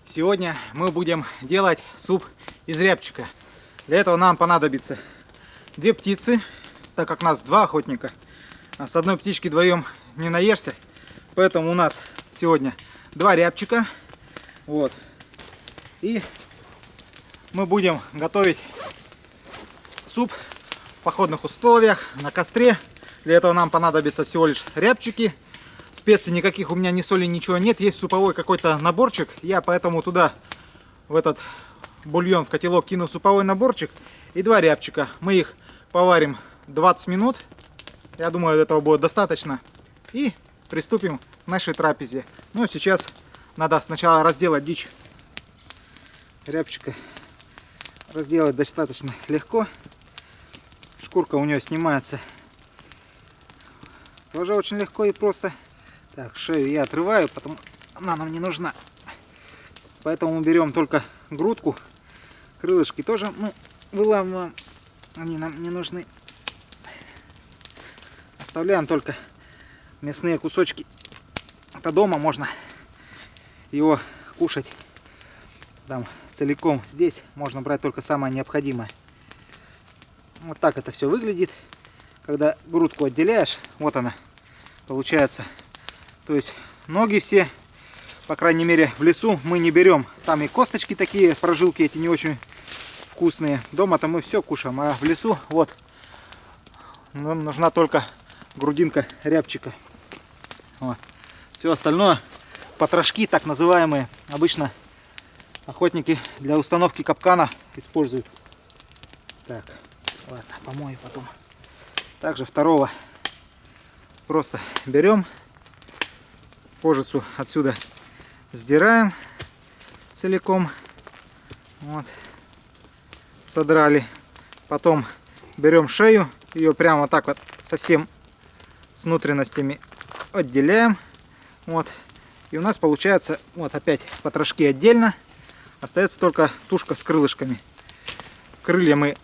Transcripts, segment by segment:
Сегодня мы будем делать суп из рябчика. Для этого нам понадобится 2 птицы, так как нас 2 охотника. А с одной птички вдвоем не наешься. Поэтому у нас сегодня 2 рябчика. Вот. И мы будем готовить суп в походных условиях на костре. Для этого нам понадобится всего лишь рябчики. Специй никаких у меня, ни соли, ничего нет. Есть суповой какой-то наборчик. Я поэтому туда, в этот бульон, в котелок кину суповой наборчик и 2 рябчика. Мы их поварим 20 минут. Я думаю, этого будет достаточно. И приступим к нашей трапезе. Ну, сейчас надо сначала разделать дичь. Рябчика разделать достаточно легко. Шкурка у нее снимается тоже очень легко и просто. Так, шею я отрываю, потому она нам не нужна. Поэтому мы берем только грудку. Крылышки тоже, выламываем. Они нам не нужны. Оставляем только мясные кусочки. Это дома можно его кушать там целиком. Здесь можно брать только самое необходимое. Вот так это все выглядит. Когда грудку отделяешь, вот она получается. То есть ноги все, по крайней мере в лесу, мы не берем. Там и косточки такие, прожилки эти не очень вкусные. Дома-то мы все кушаем, а в лесу вот нам нужна только грудинка рябчика. Вот. Все остальное потрошки, так называемые, обычно охотники для установки капкана используют. Так, ладно, помою потом. Также второго просто берем, кожицу отсюда сдираем целиком. Вот. Содрали. Потом берем шею, ее прямо вот так вот совсем с внутренностями отделяем. Вот. И у нас получается вот опять потрошки отдельно. Остается только тушка с крылышками. Крылья мы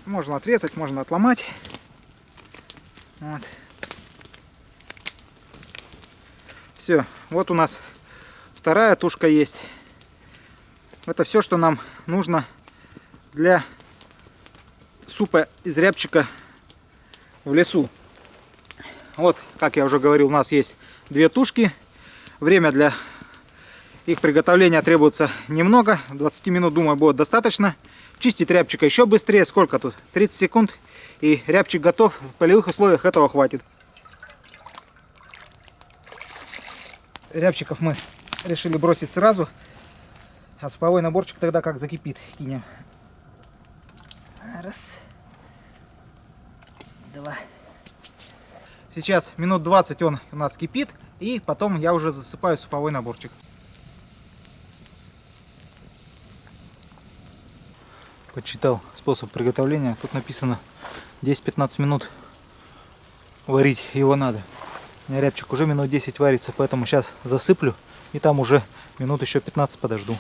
можно отрезать, можно отломать. Вот. Все, вот у нас вторая тушка есть. Это все, что нам нужно для супа из рябчика в лесу. Вот, как я уже говорил, у нас есть 2 тушки. Время для их приготовления требуется немного. 20 минут, думаю, будет достаточно. Чистить рябчика еще быстрее. Сколько тут? 30 секунд. И рябчик готов. В полевых условиях этого хватит. Рябчиков мы решили бросить сразу. А суповой наборчик тогда как закипит. Кинем. Раз. 2. Сейчас минут 20 он у нас кипит. И потом я уже засыпаю суповой наборчик. Подсчитал способ приготовления. Тут написано 10-15 минут варить его надо. У меня рябчик уже минут 10 варится, поэтому сейчас засыплю и там уже минут еще 15 подожду.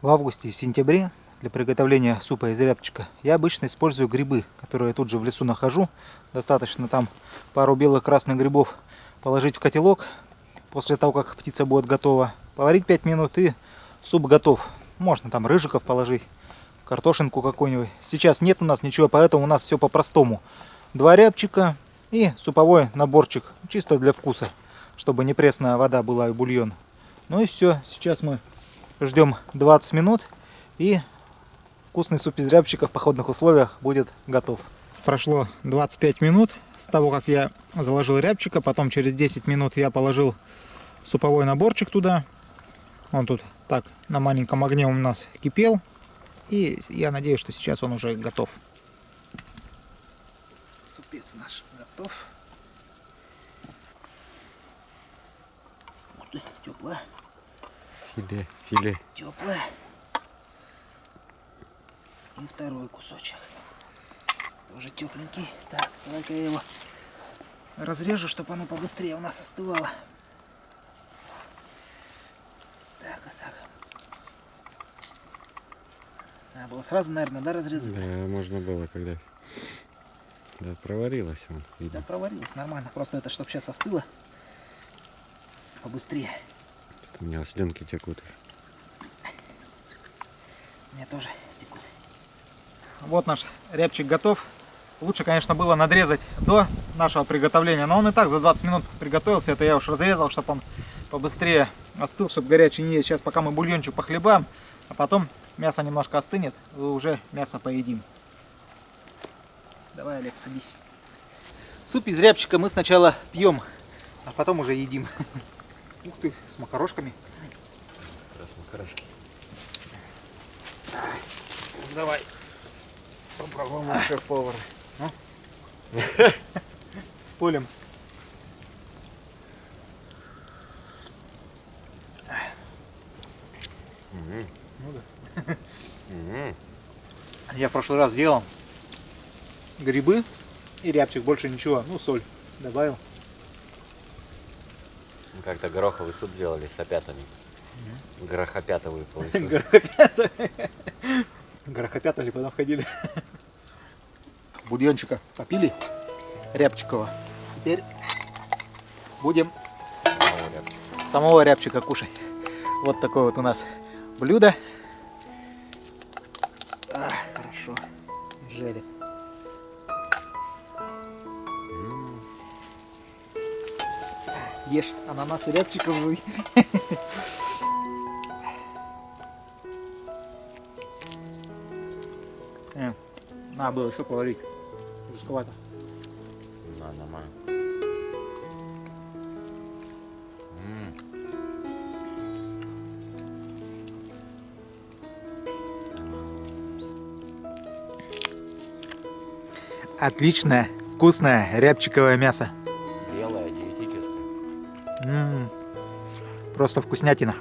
В августе и в сентябре для приготовления супа из рябчика я обычно использую грибы, которые я тут же в лесу нахожу. Достаточно там пару белых красных грибов положить в котелок. После того, как птица будет готова, поварить 5 минут и суп готов. Можно там рыжиков положить. Картошинку какую-нибудь. Сейчас нет у нас ничего, поэтому у нас все по-простому. 2 рябчика и суповой наборчик. Чисто для вкуса, чтобы не пресная вода была и бульон. Ну и все. Сейчас мы ждем 20 минут и вкусный суп из рябчика в походных условиях будет готов. Прошло 25 минут с того, как я заложил рябчика. Потом через 10 минут я положил суповой наборчик туда. Он тут так на маленьком огне у нас кипел. И я надеюсь, что сейчас он уже готов. Супец наш готов. Ух ты, теплая. Филе. Теплая. И второй кусочек. Тоже тепленький. Так, давай-ка я его разрежу, чтобы оно побыстрее у нас остывало. Так, вот так. Надо было сразу, наверное, да, разрезать? Да, можно было, когда... Да, проварилось он. Да, проварилось нормально. Просто это, чтобы сейчас остыло побыстрее. У меня слюнки текут. Мне тоже текут. Вот наш рябчик готов. Лучше, конечно, было надрезать до нашего приготовления, но он и так за 20 минут приготовился. Это я уж разрезал, чтобы он побыстрее остыл, чтобы горячий не есть. Сейчас пока мы бульончик похлебаем, а потом мясо немножко остынет, и уже мясо поедим. Давай, Олег, садись. Суп из рябчика мы сначала пьем, а потом уже едим. Ух ты, с макарошками. Как раз макарошки. Давай. Попробуем шеф-повара. Ну? С полем. Ну да. Я в прошлый раз делал грибы и рябчик, больше ничего. Ну, соль добавил. Мы как-то гороховый суп делали с опятами. Горохопятовый получился. Горохопятали, потом ходили. Бульончика попили рябчикова. Теперь будем самого рябчика кушать. Вот такое вот у нас блюдо. Хорошо. Жели. Ешь ананас и рябчиков жуй. Надо было еще поварить. Рисковато. На, нормально. Отличное, вкусное рябчиковое мясо. Белое, диетическое. Просто вкуснятина.